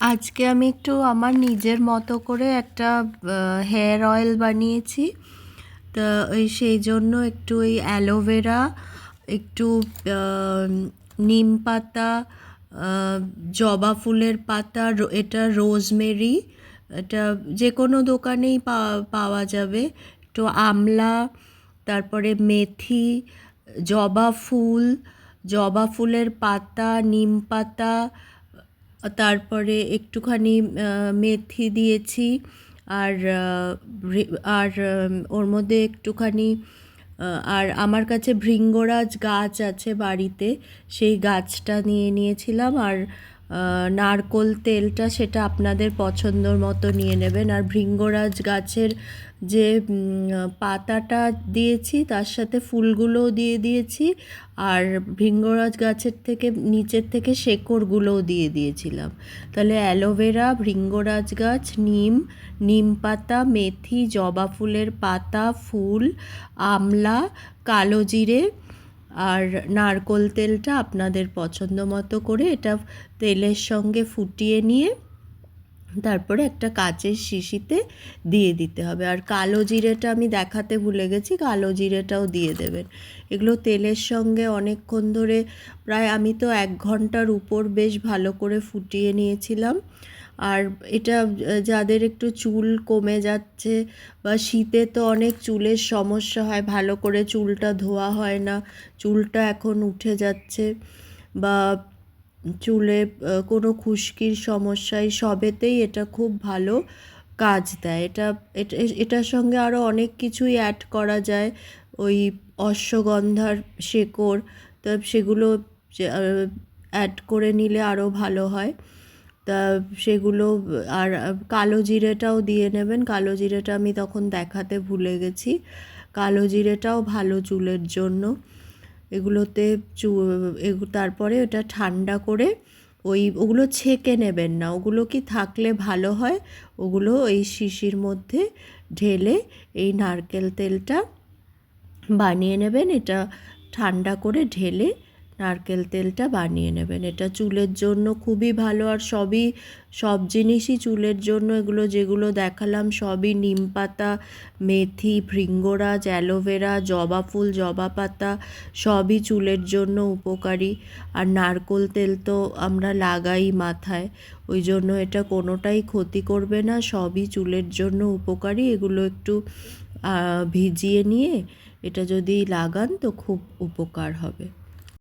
আজকে আমি একটু আমার নিজের মতো করে একটা হেয়ার অয়েল বানিয়েছি। তা সেই জন্য একটু ওই অ্যালোভেরা, একটু নিম পাতা, জবা ফুলের পাতা, এটা রোজমেরি, এটা যে কোনো দোকানেই পাওয়া যাবে। একটু আমলা, তারপরে মেথি, জবা ফুল, জবা ফুলের পাতা, নিম পাতা, তারপরে একটুখানি মেথি দিয়েছি। আর আর ওর মধ্যে একটুখানি আর আমার কাছে ভৃঙ্গরাজ গাছ আছে বাড়িতে, সেই গাছটা নিয়েছিলাম। আর নারকোল তেলটা সেটা আপনাদের পছন্দর মতো নিয়ে নেবেন। আর ভৃঙ্গরাজ গাছের যে পাতাটা দিয়েছি তার সাথে ফুলগুলোও দিয়েছি। আর ভৃঙ্গরাজ গাছের থেকে নিচের থেকে শেকড়গুলোও দিয়েছিলাম। তাহলে অ্যালোভেরা, ভৃঙ্গরাজ গাছ, নিম পাতা, মেথি, জবা ফুলের পাতা, ফুল, আমলা, কালো জিরে আর নারকোল তেলটা আপনাদের পছন্দ মতো করে এটা তেলের সঙ্গে ফুটিয়ে নিয়ে তারপরে একটা কাচের শিশিতে দিয়ে দিতে হবে। আর কালো জিরেটা আমি দেখাতে ভুলে গেছি, কালো জিরেটাও দিয়ে দেবেন। এগুলো তেলের সঙ্গে অনেকক্ষণ ধরে, প্রায় আমি তো 1 ঘন্টার উপর বেশ ভালো করে ফুটিয়ে নিয়েছিলাম। আর এটা যাদের একটু চুল কমে যাচ্ছে বা শীতে তো অনেক চুলের সমস্যা হয়, ভালো করে চুলটা ধোয়া হয় না, চুলটা এখন উঠে যাচ্ছে, বা চুলে কোনো খুশকির সমস্যায়, সবেতেই এটা খুব ভালো কাজ দেয়। এটার সঙ্গে আরও অনেক কিছুই অ্যাড করা যায়, ওই অশ্বগন্ধার শেকড়, তা সেগুলো অ্যাড করে নিলে আরও ভালো হয়। তা সেগুলো, আর কালো জিরেটাও দিয়ে নেবেন। কালো জিরেটা আমি তখন দেখাতে ভুলে গেছি। কালো জিরেটাও ভালো চুলের জন্য। এগুলোতে তারপরে ওটা ঠান্ডা করে ওগুলো ছেঁকে নেবেন না, ওগুলো কি থাকলে ভালো হয়, ওগুলো এই শিশির মধ্যে ঢেলে এই নারকেল তেলটা বানিয়ে নেবেন। এটা ঠান্ডা করে ঢেলে নারকেল তেলটা বানিয়ে নেবেন। এটা চুলের জন্য খুবই ভালো। আর সব জিনিসই চুলের জন্য, এগুলো যেগুলো দেখালাম সবই, নিম পাতা, মেথি, ভৃঙ্গরাজ, অ্যালোভেরা, জবা ফুল, জবা পাতা, সবই চুলের জন্য উপকারী। আর নারকেল তেল তো আমরা লাগাই মাথায়, ওই জন্য এটা কোনোটাই ক্ষতি করবে না, সবই চুলের জন্য উপকারী। এগুলো একটু ভিজিয়ে নিয়ে এটা যদি লাগান তো খুব উপকার হবে।